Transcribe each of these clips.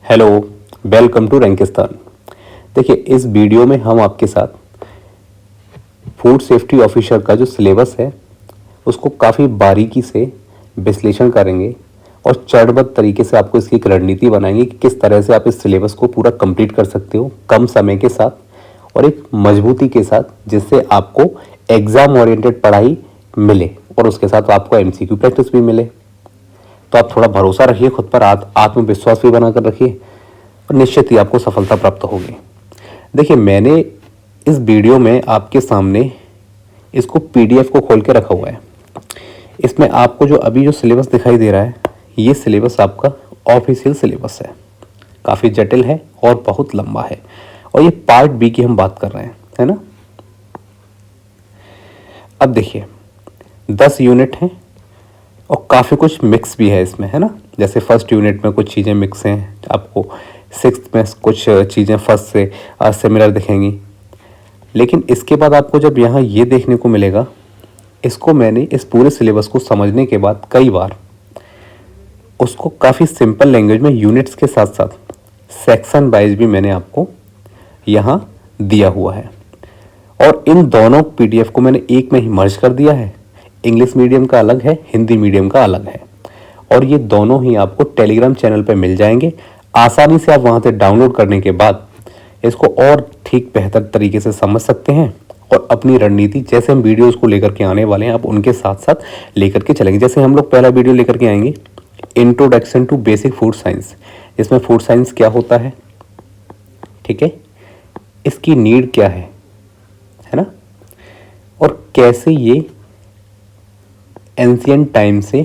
Hello, welcome to रैंकिस्तान। देखिए, इस video में हम आपके साथ फूड सेफ्टी ऑफिसर का जो सिलेबस है उसको काफ़ी बारीकी से विश्लेषण करेंगे और चरणबद्ध तरीके से आपको इसकी एक रणनीति बनाएंगे कि किस तरह से आप इस सिलेबस को पूरा कंप्लीट कर सकते हो कम समय के साथ और एक मजबूती के साथ, जिससे आपको एग्जाम ओरिएंटेड पढ़ाई मिले और उसके साथ आपको एमसीक्यू प्रैक्टिस भी मिले। तो आप थोड़ा भरोसा रखिए खुद पर, आत्मविश्वास भी बनाकर रखिए और निश्चित ही आपको सफलता प्राप्त होगी। देखिए, मैंने इस वीडियो में आपके सामने इसको पीडीएफ को खोल के रखा हुआ है। इसमें आपको जो सिलेबस दिखाई दे रहा है, ये सिलेबस आपका ऑफिशियल सिलेबस है। काफ़ी जटिल है और बहुत लंबा है और ये पार्ट बी की हम बात कर रहे हैं, है ना। अब देखिए, 10 यूनिट हैं और काफ़ी कुछ मिक्स भी है इसमें, है ना। जैसे फर्स्ट यूनिट में कुछ चीज़ें मिक्स हैं, आपको सिक्स्थ में कुछ चीज़ें फर्स्ट से सिमिलर दिखेंगी, लेकिन इसके बाद आपको जब यहाँ ये देखने को मिलेगा, इसको मैंने इस पूरे सिलेबस को समझने के बाद कई बार उसको काफ़ी सिंपल लैंग्वेज में यूनिट्स के साथ साथ सेक्शन वाइज भी मैंने आपको यहाँ दिया हुआ है और इन दोनों पीडीएफ को मैंने एक में ही मर्ज कर दिया है। इंग्लिश मीडियम का अलग है, हिंदी मीडियम का अलग है और ये दोनों ही आपको टेलीग्राम चैनल पे मिल जाएंगे। आसानी से आप वहाँ से डाउनलोड करने के बाद इसको और ठीक बेहतर तरीके से समझ सकते हैं और अपनी रणनीति, जैसे हम वीडियोस को लेकर के आने वाले हैं, आप उनके साथ साथ लेकर के चलेंगे। जैसे हम लोग पहला वीडियो लेकर के आएंगे, introduction to basic food science. इसमें फूड साइंस क्या होता है, ठीक है, इसकी नीड क्या है ना, और कैसे ये एंशिएंट टाइम से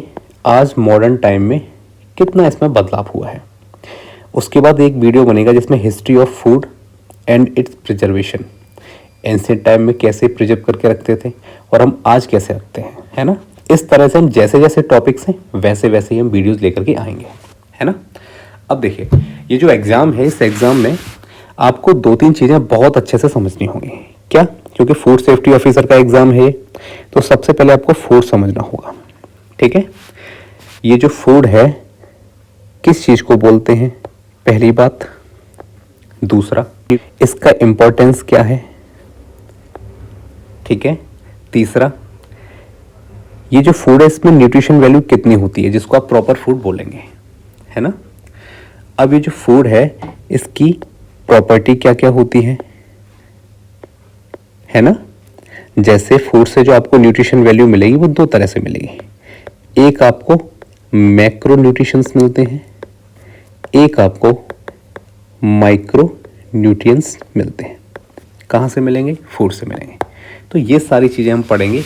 आज मॉडर्न टाइम में कितना इसमें बदलाव हुआ है। उसके बाद एक वीडियो बनेगा जिसमें history of food and it's preservation. Ancient time में कैसे प्रिजर्व करके रखते थे और हम आज कैसे रखते हैं, है ना। इस तरह से हम जैसे जैसे टॉपिक्स हैं वैसे वैसे ही हम वीडियोस लेकर के आएंगे, है ना। अब देखिए, ये जो एग्ज़ाम है, इस एग्ज़ाम में आपको 2-3 चीज़ें बहुत अच्छे से समझनी होंगी। क्या? क्योंकि फूड सेफ्टी ऑफिसर का एग्ज़ाम है, तो सबसे पहले आपको फूड समझना होगा, ठीक है। ये जो फूड है किस चीज़ को बोलते हैं, पहली बात। दूसरा, इसका इम्पोर्टेंस क्या है, ठीक है। तीसरा, ये जो फूड है इसमें न्यूट्रिशन वैल्यू कितनी होती है, जिसको आप प्रॉपर फूड बोलेंगे, है ना। अब ये जो फूड है इसकी प्रॉपर्टी क्या क्या होती है ना। जैसे फूड से जो आपको न्यूट्रिशन वैल्यू मिलेगी वो 2 तरह से मिलेगी। एक आपको मैक्रो न्यूट्रिशंस मिलते हैं, एक आपको माइक्रो न्यूट्रिएंट्स मिलते हैं। कहाँ से मिलेंगे? फूड से मिलेंगे। तो ये सारी चीज़ें हम पढ़ेंगे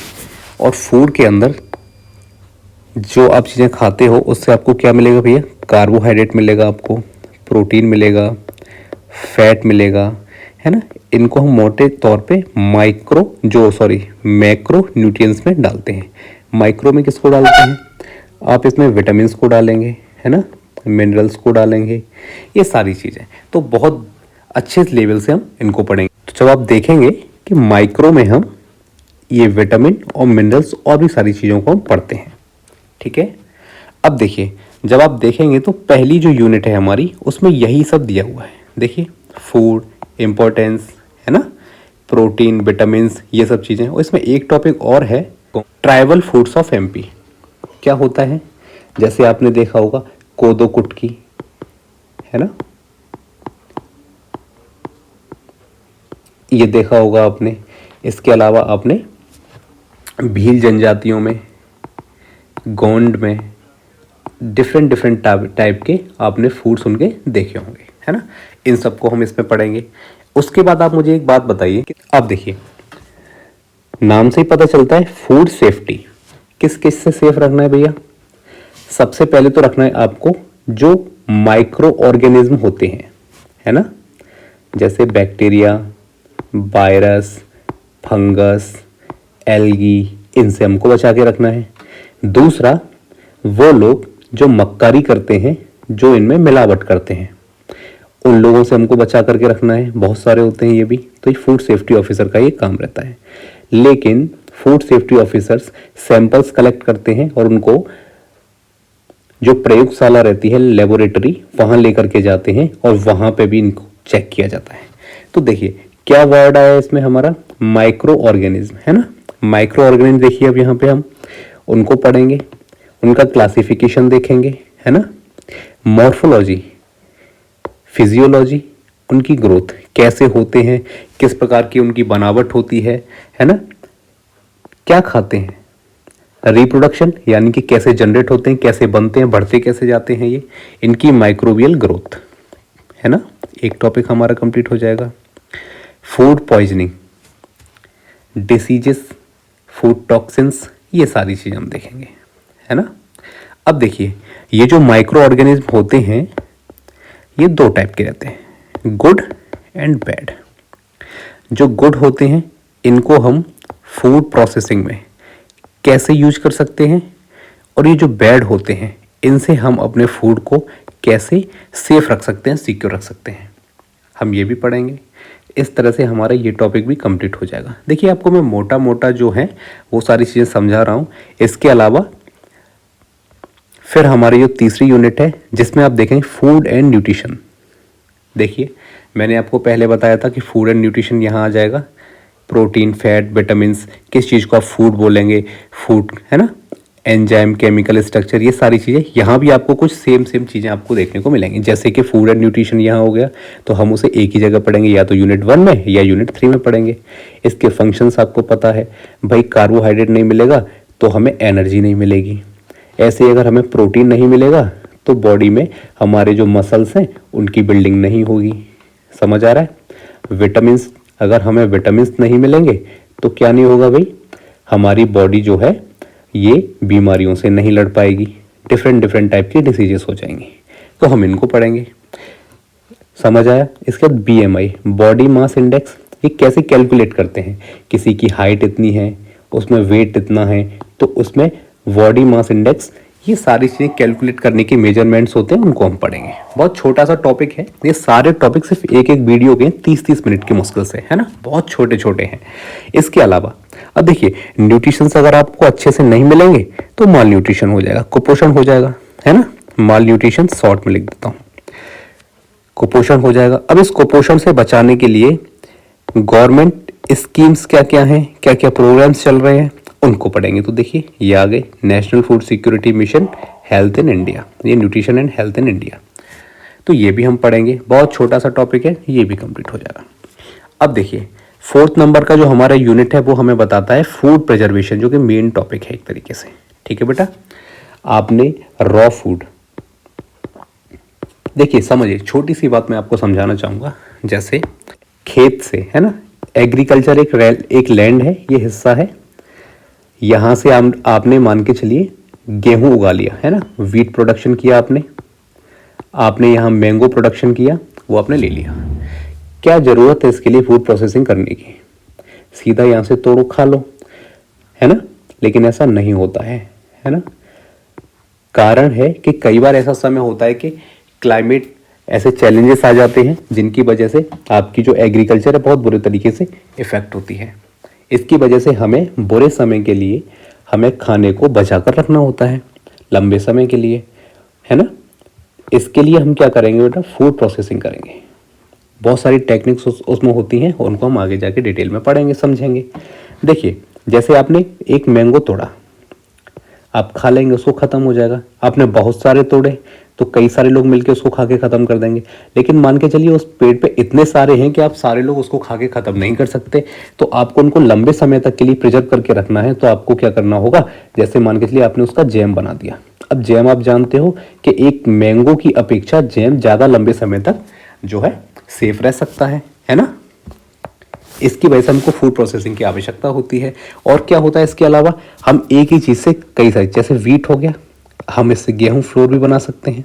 और फूड के अंदर जो आप चीज़ें खाते हो उससे आपको क्या मिलेगा भैया? कार्बोहाइड्रेट मिलेगा, आपको प्रोटीन मिलेगा, फैट मिलेगा, है ना। इनको हम मोटे तौर पे मैक्रो न्यूट्रिएंट्स में डालते हैं। माइक्रो में किसको डालते हैं? आप इसमें विटामिन्स को डालेंगे, है ना, मिनरल्स को डालेंगे, ये सारी चीज़ें। तो बहुत अच्छे लेवल से हम इनको पढ़ेंगे। तो जब आप देखेंगे कि माइक्रो में हम ये विटामिन और मिनरल्स और भी सारी चीज़ों को हम पढ़ते हैं, ठीक है। अब देखिए, जब आप देखेंगे तो पहली जो यूनिट है हमारी उसमें यही सब दिया हुआ है। देखिए, फूड इम्पोर्टेंस, है ना, प्रोटीन, विटामिन्स, ये सब चीज़ें। और इसमें एक टॉपिक और है, ट्राइबल फूड्स ऑफ एमपी। क्या होता है? जैसे आपने देखा होगा कोदो कुटकी, है ना, ये देखा होगा आपने। इसके अलावा आपने भील जनजातियों में, गोंड में डिफरेंट टाइप के आपने फूड्स उनके देखे होंगे, है ना। इन सबको हम इसमें पढ़ेंगे। उसके बाद आप मुझे एक बात बताइए कि आप देखिए, नाम से ही पता चलता है फूड सेफ्टी। किस किस से सेफ रखना है भैया? सबसे पहले तो रखना है आपको जो माइक्रो ऑर्गेनिज्म होते हैं, है ना, जैसे बैक्टीरिया, वायरस, फंगस, एल्गी, इनसे हमको बचा के रखना है। दूसरा, वो लोग जो मक्कारी करते हैं, जो इनमें मिलावट करते हैं, उन लोगों से हमको बचा करके रखना है। बहुत सारे होते हैं ये भी। तो ये फूड सेफ्टी ऑफिसर का ये काम रहता है। लेकिन food safety officers samples collect करते हैं और उनको जो प्रयोगशाला रहती है, लेबोरेटरी, वहाँ लेकर के जाते हैं और वहाँ पे भी इनको चेक किया जाता है। तो देखिए क्या वर्ड आया इसमें हमारा, माइक्रो ऑर्गेनिज्म, है ना। माइक्रो ऑर्गेनिज्म देखिए अब यहाँ पे हम उनको पढ़ेंगे, उनका क्लासिफिकेशन देखेंगे, है ना। मॉर्फोलॉजी, फिजियोलॉजी, उनकी ग्रोथ कैसे होते हैं, किस प्रकार की उनकी बनावट होती है ना। क्या खाते हैं, रिप्रोडक्शन यानी कि कैसे जनरेट होते हैं, कैसे बनते हैं, बढ़ते कैसे जाते हैं ये, इनकी माइक्रोबियल ग्रोथ, है ना। एक टॉपिक हमारा कंप्लीट हो जाएगा। Food poisoning, diseases, food toxins, ये सारी चीज़ हम देखेंगे, है ना। अब देखिए ये जो माइक्रो ऑर्गेनिज्म होते हैं ये दो टाइप के रहते हैं, गुड एंड बैड। जो गुड होते हैं इनको हम फूड प्रोसेसिंग में कैसे यूज कर सकते हैं, और ये जो बैड होते हैं इनसे हम अपने फूड को कैसे सेफ रख सकते हैं, सिक्योर रख सकते हैं, हम ये भी पढ़ेंगे। इस तरह से हमारा ये टॉपिक भी कंप्लीट हो जाएगा। देखिए आपको मैं मोटा मोटा जो है वो सारी चीज़ें समझा रहा हूँ। इसके अलावा फिर हमारी जो तीसरी यूनिट है जिसमें आप देखेंगे फूड एंड न्यूट्रिशन। देखिए मैंने आपको पहले बताया था कि फूड एंड न्यूट्रिशन यहाँ आ जाएगा, प्रोटीन, फैट, विटामिन्स, किस चीज़ को आप फूड बोलेंगे, फूड, है ना, एंजाइम, केमिकल स्ट्रक्चर, ये सारी चीज़ें यहाँ भी आपको कुछ सेम चीज़ें आपको देखने को मिलेंगी। जैसे कि फूड एंड न्यूट्रिशन यहाँ हो गया तो हम उसे एक ही जगह पढ़ेंगे, या तो यूनिट 1 में या यूनिट 3 में पढ़ेंगे। इसके फंक्शंस आपको पता है भाई, कार्बोहाइड्रेट नहीं मिलेगा तो हमें एनर्जी नहीं मिलेगी। ऐसे ही अगर हमें प्रोटीन नहीं मिलेगा तो बॉडी में हमारे जो मसल्स हैं उनकी बिल्डिंग नहीं होगी। समझ आ रहा है। विटामिन्स, अगर हमें विटामिन्स नहीं मिलेंगे तो क्या नहीं होगा भाई, हमारी बॉडी जो है ये बीमारियों से नहीं लड़ पाएगी, डिफरेंट टाइप की डिसीजेस हो जाएंगी। तो हम इनको पढ़ेंगे। समझ आया। इसके बाद BMI, बॉडी मास इंडेक्स, ये कैसे कैलकुलेट करते हैं, किसी की हाइट इतनी है, उसमें वेट इतना है, तो उसमें बॉडी मास इंडेक्स, ये सारी चीज़ें कैलकुलेट करने के मेजरमेंट्स होते हैं, उनको हम पढ़ेंगे। बहुत छोटा सा टॉपिक है, ये सारे टॉपिक सिर्फ एक वीडियो के 30 मिनट की मुश्किल से, है ना, बहुत छोटे हैं। इसके अलावा अब देखिए न्यूट्रिशन अगर आपको अच्छे से नहीं मिलेंगे तो माल न्यूट्रिशन हो जाएगा, कुपोषण हो जाएगा, है ना। माल न्यूट्रिशन शॉर्ट में लिख देता हूँ, कुपोषण हो जाएगा। अब इस कुपोषण से बचाने के लिए गवर्नमेंट स्कीम्स क्या क्या हैं, क्या क्या प्रोग्राम्स चल रहे हैं, उनको पढ़ेंगे। तो देखिए ये आ गए, national food security mission, health in India, ये nutrition and health in India, तो ये भी हम पढ़ेंगे। बहुत छोटा सा टॉपिक है, ये भी कंप्लीट हो जाएगा। अब देखिए 4th नंबर का जो हमारा यूनिट है वो हमें बताता है फूड प्रिजर्वेशन, जो कि मेन टॉपिक है एक तरीके से। ठीक है बेटा, आपने रॉ फूड, देखिए समझिए, छोटी सी बात मैं आपको समझाना चाहूँगा। जैसे खेत से, है ना, एग्रीकल्चर एक लैंड है, ये हिस्सा है, यहाँ से आपने मान के चलिए गेहूं उगा लिया, है ना, वीट प्रोडक्शन किया आपने यहाँ मैंगो प्रोडक्शन किया, वो आपने ले लिया। क्या ज़रूरत है इसके लिए फूड प्रोसेसिंग करने की, सीधा यहाँ से तोड़ो खा लो, है ना। लेकिन ऐसा नहीं होता है ना। कारण है कि कई बार ऐसा समय होता है कि क्लाइमेट ऐसे चैलेंजेस आ जाते हैं जिनकी वजह से आपकी जो एग्रीकल्चर है बहुत बुरे तरीके से इफेक्ट होती है। इसकी वजह से हमें बुरे समय के लिए हमें खाने को बचा कर रखना होता है लंबे समय के लिए, है ना। इसके लिए हम क्या करेंगे बेटा, फूड प्रोसेसिंग करेंगे। बहुत सारी टेक्निक्स उसमें होती हैं, उनको हम आगे जाके डिटेल में पढ़ेंगे, समझेंगे। देखिए जैसे आपने एक मैंगो तोड़ा, आप खा लेंगे, उसको ख़त्म हो जाएगा। आपने बहुत सारे तोड़े तो कई सारे लोग मिलकर उसको खा के ख़त्म कर देंगे। लेकिन मान के चलिए उस पेड़ पे इतने सारे हैं कि आप सारे लोग उसको खा के ख़त्म नहीं कर सकते, तो आपको उनको लंबे समय तक के लिए प्रिजर्व करके रखना है। तो आपको क्या करना होगा, जैसे मान के चलिए आपने उसका जैम बना दिया। अब जैम आप जानते हो कि एक मैंगो की अपेक्षा जैम ज़्यादा लंबे समय तक जो है सेफ रह सकता है ना। इसकी वजह से हमको फूड प्रोसेसिंग की आवश्यकता होती है। और क्या होता है इसके अलावा, हम एक ही चीज़ से कई सारी, जैसे वीट हो गया, हम इससे गेहूं फ्लोर भी बना सकते हैं,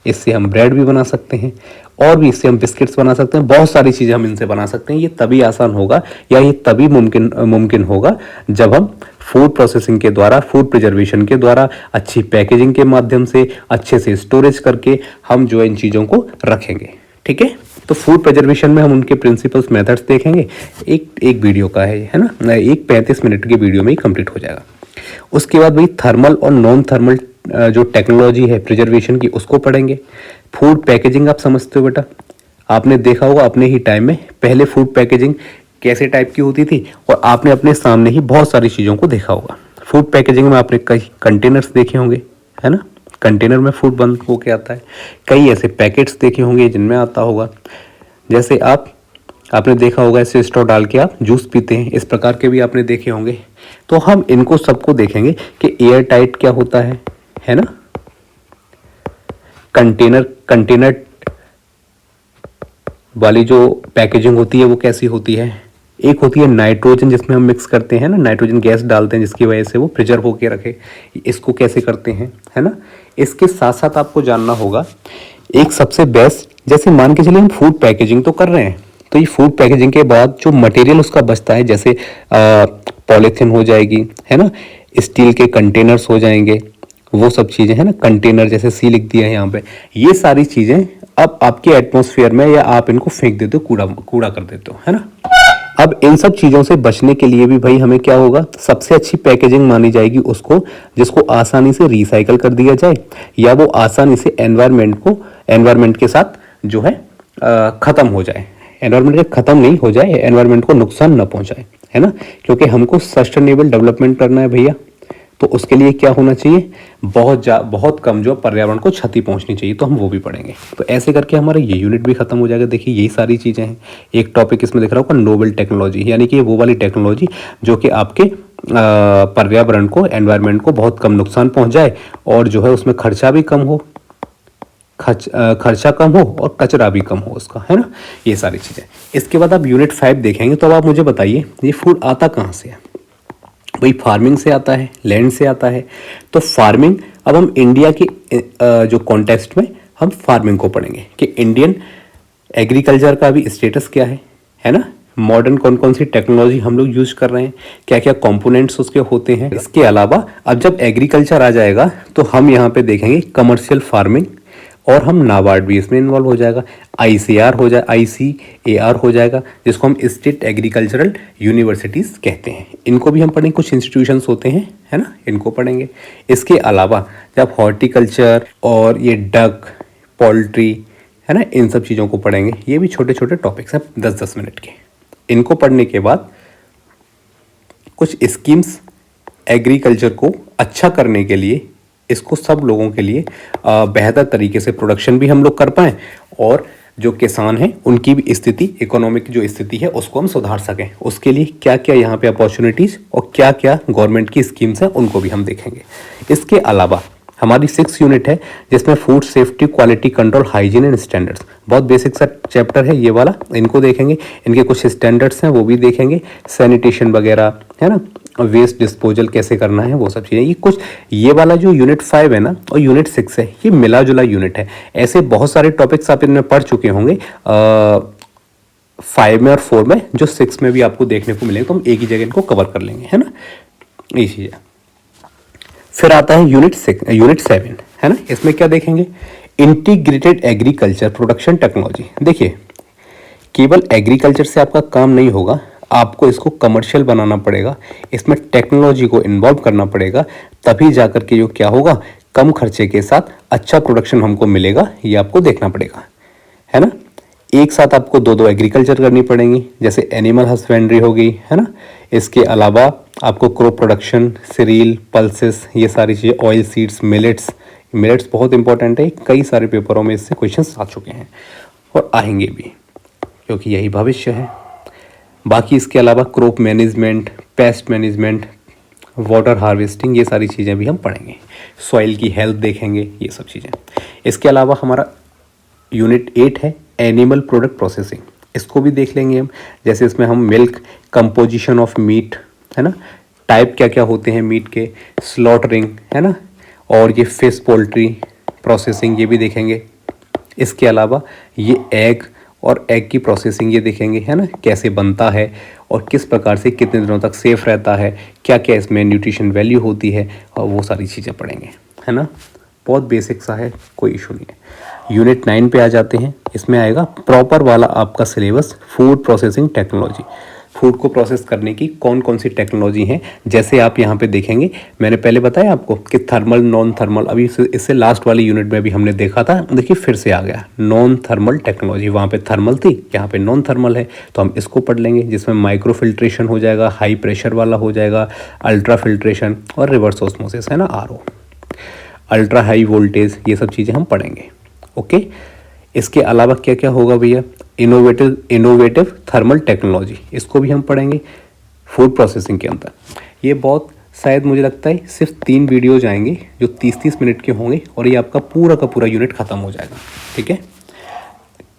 इससे हम ब्रेड भी बना सकते हैं, और भी इससे हम बिस्किट्स बना सकते हैं। बहुत सारी चीज़ें हम इनसे बना सकते हैं। ये तभी आसान होगा या ये तभी मुमकिन होगा जब हम फूड प्रोसेसिंग के द्वारा, फूड प्रिजर्वेशन के द्वारा, अच्छी पैकेजिंग के माध्यम से, अच्छे से स्टोरेज करके हम जो इन चीज़ों को रखेंगे। ठीक है, तो फूड प्रिजर्वेशन में हम उनके प्रिंसिपल्स, मेथड्स देखेंगे। एक वीडियो का है ना, एक 35 मिनट की वीडियो में ही कंप्लीट हो जाएगा। उसके बाद भाई थर्मल और नॉन थर्मल जो टेक्नोलॉजी है प्रिजर्वेशन की उसको पढ़ेंगे। फूड पैकेजिंग आप समझते हो बेटा, आपने देखा होगा अपने ही टाइम में पहले फूड पैकेजिंग कैसे टाइप की होती थी, और आपने अपने सामने ही बहुत सारी चीज़ों को देखा होगा। फूड पैकेजिंग में आपने कई कंटेनर्स देखे होंगे, है ना, कंटेनर में फूड बंद होके आता है। कई ऐसे पैकेट्स देखे होंगे जिनमें आता होगा, जैसे आपने देखा होगा ऐसे स्ट्रॉ डाल के आप जूस पीते हैं, इस प्रकार के भी आपने देखे होंगे। तो हम इनको सबको देखेंगे कि एयर टाइट क्या होता है ना, कंटेनर वाली जो पैकेजिंग होती है वो कैसी होती है। एक होती है नाइट्रोजन, जिसमें हम मिक्स करते हैं ना, नाइट्रोजन गैस डालते हैं जिसकी वजह से वो प्रिजर्व होके रखे, इसको कैसे करते हैं, है ना। इसके साथ साथ आपको जानना होगा एक सबसे बेस्ट, जैसे मान के चलिए हम फूड पैकेजिंग तो कर रहे हैं, तो ये फूड पैकेजिंग के बाद जो मटेरियल उसका बचता है, जैसे पॉलीथीन हो जाएगी, है ना, स्टील के कंटेनर्स हो जाएंगे, वो सब चीज़ें, है ना, कंटेनर जैसे सी लिख दिया है यहाँ पे, ये सारी चीज़ें अब आपके एटमॉस्फेयर में या आप इनको फेंक देते हो, कूड़ा कर देते हो, है ना। अब इन सब चीज़ों से बचने के लिए भी भाई हमें क्या होगा, सबसे अच्छी पैकेजिंग मानी जाएगी उसको जिसको आसानी से रिसाइकल कर दिया जाए, या वो आसानी से एनवायरनमेंट के साथ जो है ख़त्म हो जाए, एनवायरनमेंट के ख़त्म नहीं हो जाए, एनवायरनमेंट को नुकसान न पहुंचाए, है ना, क्योंकि हमको सस्टेनेबल डेवलपमेंट करना है भैया। तो उसके लिए क्या होना चाहिए, बहुत कम जो पर्यावरण को क्षति पहुंचनी चाहिए, तो हम वो भी पढ़ेंगे। तो ऐसे करके हमारा ये यूनिट भी खत्म हो जाएगा। देखिए यही सारी चीज़ें हैं। एक टॉपिक इसमें दिख रहा होगा नोबल टेक्नोलॉजी, यानी कि वो वाली टेक्नोलॉजी जो कि आपके पर्यावरण को, एनवायरनमेंट को बहुत कम नुकसान पहुंचाए, और जो है उसमें खर्चा भी कम हो, खर्चा कम हो और कचरा भी कम हो उसका, है ना, ये सारी चीज़ें। इसके बाद आप यूनिट 5 देखेंगे, तो अब आप मुझे बताइए ये फूड आता कहाँ से है। भाई फार्मिंग से आता है, लैंड से आता है। तो फार्मिंग, अब हम इंडिया की जो कॉन्टेक्स्ट में हम फार्मिंग को पढ़ेंगे कि इंडियन एग्रीकल्चर का भी स्टेटस क्या है ना, मॉडर्न कौन कौन सी टेक्नोलॉजी हम लोग यूज कर रहे हैं, क्या क्या कंपोनेंट्स उसके होते हैं। इसके अलावा अब जब एग्रीकल्चर आ जाएगा तो हम यहाँ पे देखेंगे कमर्शियल फार्मिंग, और हम नाबार्ड भी इसमें इन्वॉल्व हो जाएगा, ICAR हो जाएगा, जिसको हम स्टेट एग्रीकल्चरल यूनिवर्सिटीज़ कहते हैं। इनको भी हम पढ़ेंगे, कुछ इंस्टीट्यूशंस होते हैं, है ना, इनको पढ़ेंगे। इसके अलावा जब हॉर्टिकल्चर और ये डक, पोल्ट्री, है ना, इन सब चीज़ों को पढ़ेंगे। ये भी छोटे छोटे टॉपिक्स हैं 10-10 मिनट के। इनको पढ़ने के बाद कुछ स्कीम्स एग्रीकल्चर को अच्छा करने के लिए, इसको सब लोगों के लिए बेहतर तरीके से प्रोडक्शन भी हम लोग कर पाएँ, और जो किसान हैं उनकी भी स्थिति, इकोनॉमिक जो स्थिति है उसको हम सुधार सकें। उसके लिए क्या क्या यहाँ पे अपॉर्चुनिटीज़ और क्या क्या गवर्नमेंट की स्कीम्स हैं उनको भी हम देखेंगे। इसके अलावा हमारी 6 यूनिट है जिसमें food safety, quality control, hygiene and standards, बहुत बेसिक सा चैप्टर है ये वाला, इनको देखेंगे। इनके कुछ स्टैंडर्ड्स हैं वो भी देखेंगे, सैनिटेशन वगैरह, है ना, वेस्ट डिस्पोजल कैसे करना है, वो सब चीज़ें। ये कुछ, ये वाला जो यूनिट 5 है ना और यूनिट 6 है, ये मिला जुला यूनिट है। ऐसे बहुत सारे टॉपिक्स आप इनमें पढ़ चुके होंगे 5 में और 4 में, जो 6 में भी आपको देखने को मिलेंगे, तो हम एक ही जगह इनको कवर कर लेंगे, है ना, ये चीज़ है। फिर आता है यूनिट 7, है ना। इसमें क्या देखेंगे, इंटीग्रेटेड एग्रीकल्चर प्रोडक्शन टेक्नोलॉजी। देखिए केवल एग्रीकल्चर से आपका काम नहीं होगा, आपको इसको कमर्शियल बनाना पड़ेगा, इसमें टेक्नोलॉजी को इन्वॉल्व करना पड़ेगा, तभी जाकर के जो क्या होगा, कम खर्चे के साथ अच्छा प्रोडक्शन हमको मिलेगा, ये आपको देखना पड़ेगा, है ना। एक साथ आपको 2 एग्रीकल्चर करनी पड़ेंगी, जैसे एनिमल हस्बेंड्री हो गई, है ना। इसके अलावा आपको क्रॉप प्रोडक्शन, सीरियल, पल्सेस, ये सारी चीज़ें, ऑयल सीड्स, मिलेट्स बहुत इंपॉर्टेंट है, कई सारे पेपरों में इससे क्वेश्चंस आ चुके हैं और आएंगे भी, क्योंकि यही भविष्य है। बाकी इसके अलावा crop management, pest management, water harvesting, ये सारी चीज़ें भी हम पढ़ेंगे। सॉइल की हेल्थ देखेंगे, ये सब चीज़ें। इसके अलावा हमारा यूनिट 8 है एनिमल प्रोडक्ट प्रोसेसिंग, इसको भी देख लेंगे हम। जैसे इसमें हम मिल्क, कंपोजिशन ऑफ मीट, है ना, टाइप क्या क्या होते हैं मीट के, स्लॉटरिंग, है ना, और ये फिश पोल्ट्री प्रोसेसिंग, ये भी देखेंगे। इसके अलावा ये एग और एग की प्रोसेसिंग ये देखेंगे, है ना, कैसे बनता है और किस प्रकार से कितने दिनों तक सेफ़ रहता है, क्या क्या इसमें न्यूट्रिशन वैल्यू होती है, और वो सारी चीज़ें पढ़ेंगे, है ना। बहुत बेसिक सा है, कोई इशू नहीं है। यूनिट 9 पे आ जाते हैं। इसमें आएगा प्रॉपर वाला आपका syllabus, food processing technology. Food को प्रोसेस करने की कौन कौन सी टेक्नोलॉजी हैं। जैसे आप यहाँ पे देखेंगे, मैंने पहले बताया आपको कि थर्मल, नॉन थर्मल, अभी इससे लास्ट वाली यूनिट में भी हमने देखा था, देखिए फिर से आ गया नॉन थर्मल टेक्नोलॉजी। वहाँ पे थर्मल थी, यहाँ पे नॉन थर्मल है, तो हम इसको पढ़ लेंगे, जिसमें माइक्रो फिल्ट्रेशन हो जाएगा, हाई प्रेशर वाला हो जाएगा, अल्ट्रा फिल्ट्रेशन और रिवर्स ऑस्मोसिस है ना, RO, अल्ट्रा हाई वोल्टेज, ये सब चीज़ें हम पढ़ेंगे। ओके, इसके अलावा क्या क्या होगा भैया, इनोवेटिव थर्मल टेक्नोलॉजी, इसको भी हम पढ़ेंगे फूड प्रोसेसिंग के अंदर। ये बहुत, शायद मुझे लगता है सिर्फ 3 वीडियोज आएंगे जो 30-30 मिनट के होंगे, और ये आपका पूरा का पूरा यूनिट ख़त्म हो जाएगा। ठीक है,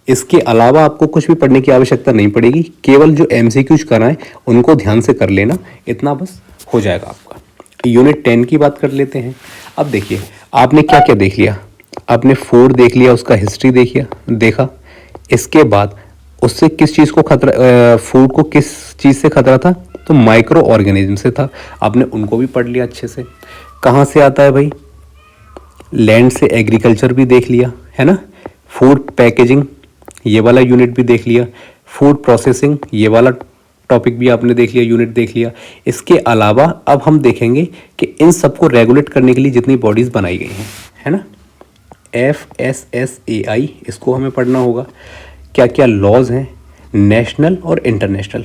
इसके अलावा आपको कुछ भी पढ़ने की आवश्यकता नहीं पड़ेगी, केवल जो MCQs कराएं उनको ध्यान से कर लेना, इतना बस हो जाएगा आपका। यूनिट 10 की बात कर लेते हैं। अब देखिए, आपने क्या क्या देख लिया, आपने फूड देख लिया, उसका हिस्ट्री देखा, इसके बाद उससे किस चीज़ को खतरा, फूड को किस चीज़ से खतरा था, तो माइक्रो ऑर्गेनिज्म से था, आपने उनको भी पढ़ लिया अच्छे से। कहाँ से आता है भाई, लैंड से, एग्रीकल्चर भी देख लिया है ना, फूड पैकेजिंग ये वाला यूनिट भी देख लिया, फूड प्रोसेसिंग ये वाला टॉपिक भी आपने देख लिया, यूनिट देख लिया। इसके अलावा अब हम देखेंगे कि इन सबको रेगुलेट करने के लिए जितनी बॉडीज़ बनाई गई हैं, है ना, FSSAI, इसको हमें पढ़ना होगा। क्या क्या लॉज हैं, नेशनल और इंटरनेशनल,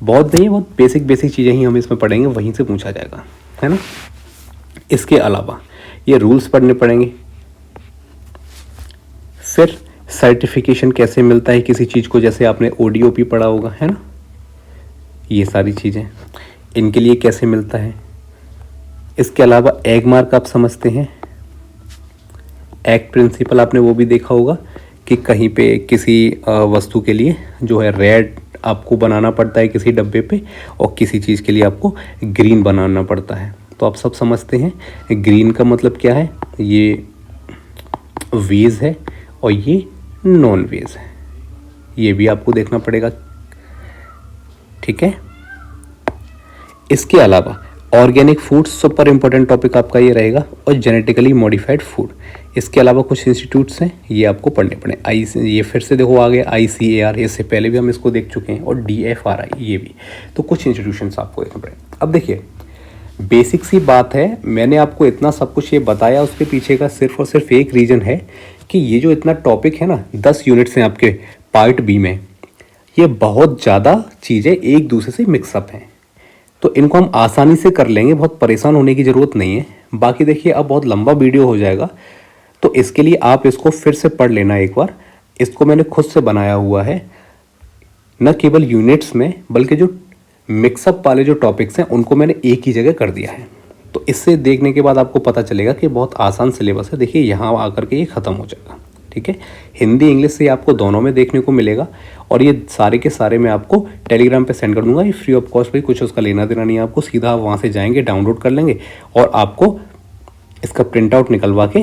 बहुत बेसिक चीज़ें ही हम इसमें पढ़ेंगे, वहीं से पूछा जाएगा, है ना। इसके अलावा ये रूल्स पढ़ने पड़ेंगे, फिर सर्टिफिकेशन कैसे मिलता है किसी चीज़ को, जैसे आपने ODOP पढ़ा होगा, है ना, ये सारी चीज़ें इनके लिए कैसे मिलता है। इसके अलावा एग मार्क आप समझते हैं, एग प्रिंसिपल आपने वो भी देखा होगा कि कहीं पे किसी वस्तु के लिए जो है रेड आपको बनाना पड़ता है किसी डब्बे पे, और किसी चीज़ के लिए आपको ग्रीन बनाना पड़ता है। तो आप सब समझते हैं ग्रीन का मतलब क्या है, ये वेज है और ये नॉन वेज है, ये भी आपको देखना पड़ेगा। ठीक है, इसके अलावा organic food super important topic आपका ये रहेगा, और जेनेटिकली मॉडिफाइड फूड। इसके अलावा कुछ इंस्टीट्यूट्स हैं, ये आपको पढ़ने पड़े। ये फिर से देखो आ गया ICAR, इससे पहले भी हम इसको देख चुके हैं, और DFRI ये भी, तो कुछ इंस्टीट्यूशंस आपको देखने पड़े। अब देखिए, बेसिक सी बात है, मैंने आपको इतना सब कुछ ये बताया, उसके पीछे का सिर्फ और सिर्फ एक रीज़न है कि ये जो इतना टॉपिक है ना, 10 यूनिट्स हैं आपके पार्ट B में, ये बहुत ज़्यादा चीज़ें एक दूसरे से मिक्सअप हैं, तो इनको हम आसानी से कर लेंगे, बहुत परेशान होने की ज़रूरत नहीं है। बाकी देखिए, अब बहुत लंबा वीडियो हो जाएगा, तो इसके लिए आप इसको फिर से पढ़ लेना एक बार। इसको मैंने खुद से बनाया हुआ है, न केवल यूनिट्स में, बल्कि जो मिक्सअप वाले जो टॉपिक्स हैं उनको मैंने एक ही जगह कर दिया है। तो इससे देखने के बाद आपको पता चलेगा कि बहुत आसान सिलेबस है। देखिए, यहाँ आकर के ये ख़त्म हो जाएगा। ठीक है, हिंदी इंग्लिश से आपको दोनों में देखने को मिलेगा, और ये सारे के सारे मैं आपको टेलीग्राम पे सेंड कर दूंगा। ये फ्री ऑफ कॉस्ट, भाई कुछ उसका लेना देना नहीं है आपको, सीधा आप वहाँ से जाएंगे, डाउनलोड कर लेंगे, और आपको इसका प्रिंट आउट निकलवा के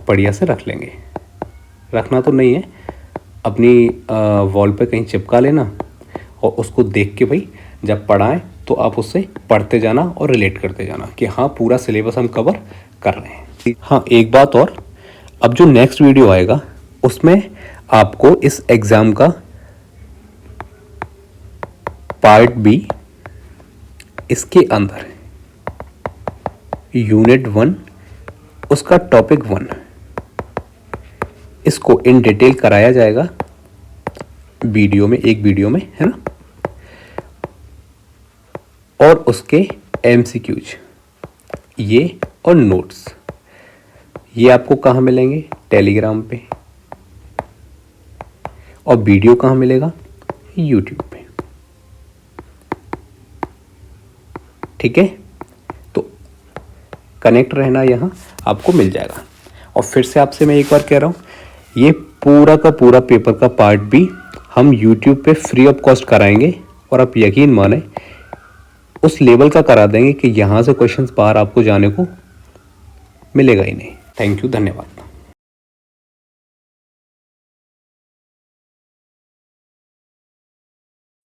बढ़िया से रख लेंगे। रखना तो नहीं है, अपनी वॉल पे कहीं चिपका लेना, और उसको देख के भाई जब पढ़ाएं तो आप उससे पढ़ते जाना और रिलेट करते जाना कि हाँ, पूरा सिलेबस हम कवर कर रहे हैं। हाँ, एक बात और, अब जो नेक्स्ट वीडियो आएगा उसमें आपको इस एग्ज़ाम का पार्ट B, इसके अंदर यूनिट 1, उसका टॉपिक 1, इसको इन डिटेल कराया जाएगा वीडियो में, एक वीडियो में, है ना, और उसके MCQs ये और नोट्स, ये आपको कहाँ मिलेंगे, टेलीग्राम पे, और वीडियो कहाँ मिलेगा, YouTube पे। ठीक है, तो कनेक्ट रहना, यहाँ आपको मिल जाएगा। और फिर से आपसे मैं एक बार कह रहा हूँ, ये पूरा का पूरा पेपर का पार्ट B हम YouTube पे फ्री ऑफ कॉस्ट कराएंगे, और आप यकीन माने उस लेवल का करा देंगे कि यहाँ से क्वेश्चंस बाहर आपको जाने को मिलेगा ही नहीं। थैंक यू, धन्यवाद।